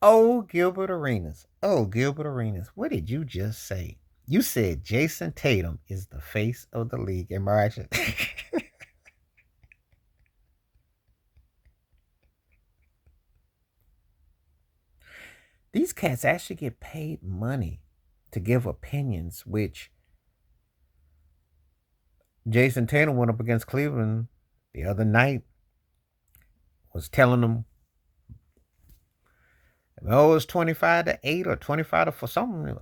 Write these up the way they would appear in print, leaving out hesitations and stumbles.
Oh, Gilbert Arenas. Oh, Gilbert Arenas. What did you just say? You said Jayson Tatum is the face of the league. Am I right? These cats actually get paid money to give opinions, which Jayson Tatum went up against Cleveland the other night, was telling them, oh, it's 25-8 or 25 to for something.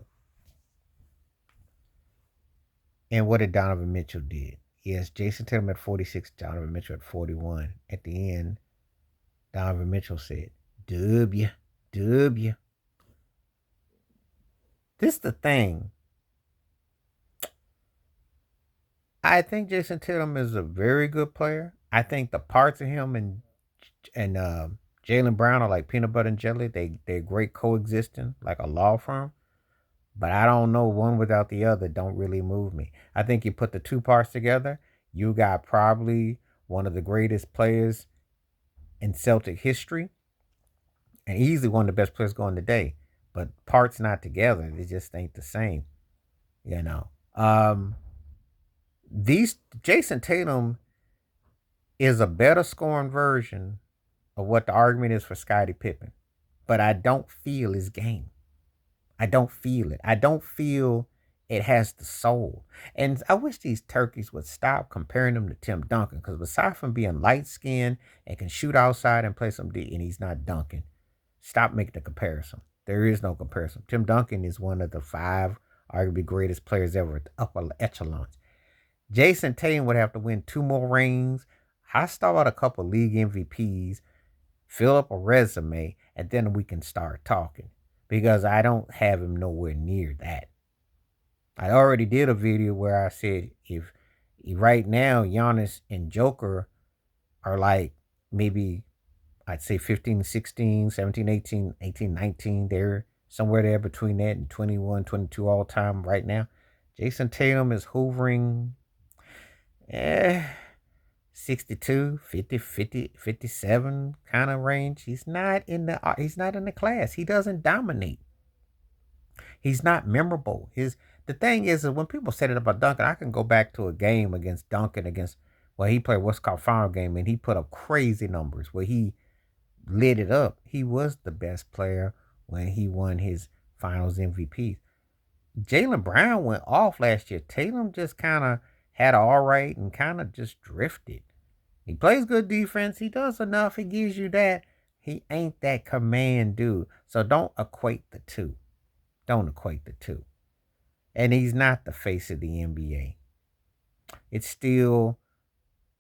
And what did Donovan Mitchell did? Yes, Jayson Tatum at 46, Donovan Mitchell at 41. At the end, Donovan Mitchell said, W, W. This is the thing. I think Jayson Tatum is a very good player. I think the parts of him and Jalen Brown are like peanut butter and jelly. They're great coexisting, like a law firm. But I don't know, one without the other don't really move me. I think you put the two parts together, you got probably one of the greatest players in Celtic history, and easily one of the best players going today. But parts not together, they just ain't the same, you know. These Jayson Tatum is a better scoring version of what the argument is for Scottie Pippen, but I don't feel his game. I don't feel it. I don't feel it has the soul. And I wish these turkeys would stop comparing him to Tim Duncan, because aside from being light skinned and can shoot outside and play some D, and he's not Duncan, stop making the comparison. There is no comparison. Tim Duncan is one of the five arguably greatest players ever at the upper echelons. Jayson Tatum would have to win two more rings, I start out a couple league MVPs, fill up a resume, and then we can start talking. Because I don't have him nowhere near that. I already did a video where I said if right now Giannis and Joker are like maybe I'd say 15, 16, 17, 18, 18, 19. They're somewhere there between that and 21, 22 all time right now. Jayson Tatum is hovering eh, 62, 50, 50, 57 kind of range. He's not in the class. He doesn't dominate. He's not memorable. His The thing is that when people said it about Duncan, I can go back to a game against Duncan against he played what's called final game, and he put up crazy numbers where he lit it up. He was the best player when he won his finals MVP. Jalen Brown went off last year. Tatum just kind of had all right and kind of just drifted. He plays good defense. He does enough. He gives you that. He ain't that command dude. So don't equate the two. Don't equate the two. And he's not the face of the NBA. It's still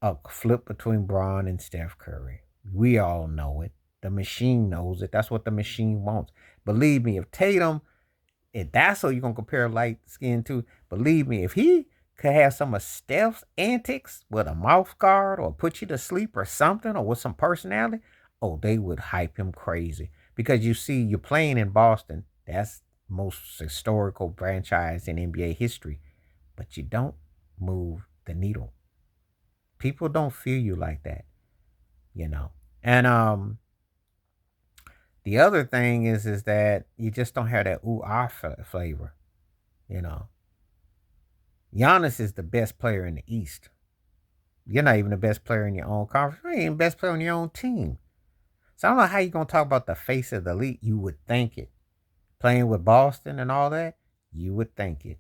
a flip between Braun and Steph Curry. We all know it. The machine knows it. That's what the machine wants. Believe me, if that's what you're gonna compare light skin to, believe me, if he could have some of Steph's antics with a mouth guard or put you to sleep or something or with some personality, oh, they would hype him crazy. Because you see, you're playing in Boston. That's most historical franchise in NBA history. But you don't move the needle. People don't feel you like that, you know. And the other thing is that you just don't have that ooh ah flavor, you know. Giannis is the best player in the East. You're not even the best player in your own conference. You ain't even the best player on your own team. So I don't know how you're gonna talk about the face of the league. You would think it. Playing with Boston and all that, you would think it.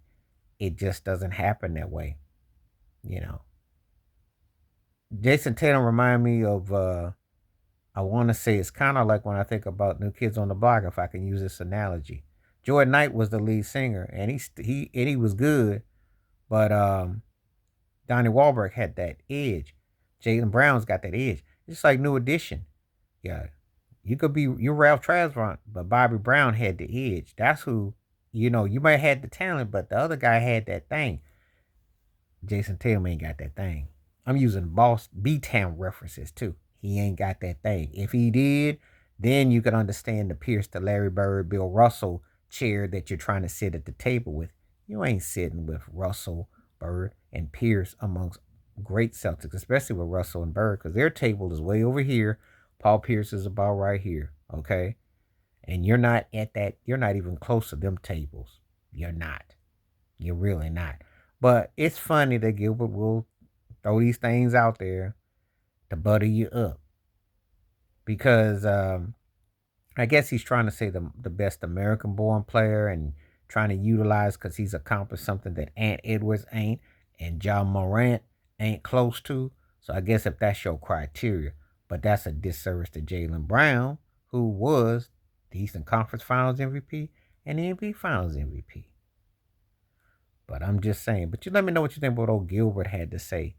It just doesn't happen that way, you know. Jayson Tatum remind me of I want to say it's kind of like when I think about New Kids on the Block, if I can use this analogy. Jordan Knight was the lead singer, and he was good, but Donnie Wahlberg had that edge. Jalen Brown's got that edge. It's like New Edition. Yeah, you're Ralph Tresvant, but Bobby Brown had the edge. That's who you might have had the talent, but the other guy had that thing. Jayson Tatum ain't got that thing. I'm using Boss B Town references too. He ain't got that thing. If he did, then you could understand the Pierce to Larry Bird, Bill Russell chair that you're trying to sit at the table with. You ain't sitting with Russell, Bird, and Pierce amongst great Celtics, especially with Russell and Bird, because their table is way over here. Paul Pierce is about right here. Okay. And you're not at that, you're not even close to them tables. You're not. You're really not. But it's funny that Gilbert will throw these things out there to butter you up because I guess he's trying to say the best American born player and trying to utilize because he's accomplished something that Ant Edwards ain't and John Morant ain't close to. So I guess if that's your criteria, but that's a disservice to Jaylen Brown, who was the Eastern Conference Finals MVP and the NBA Finals MVP. But I'm just saying. But you let me know what you think about what old Gilbert had to say,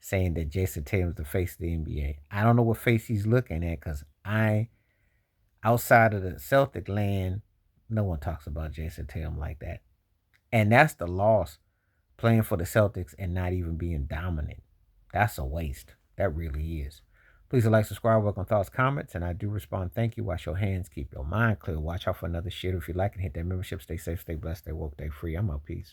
saying that Jayson Tatum's the face of the NBA. I don't know what face he's looking at because outside of the Celtic land, no one talks about Jayson Tatum like that. And that's the loss, playing for the Celtics and not even being dominant. That's a waste. That really is. Please like, subscribe, welcome thoughts, comments, and I do respond. Thank you. Wash your hands, keep your mind clear. Watch out for another shit. If you like it, hit that membership. Stay safe, stay blessed, stay woke, stay free. I'm out. Peace.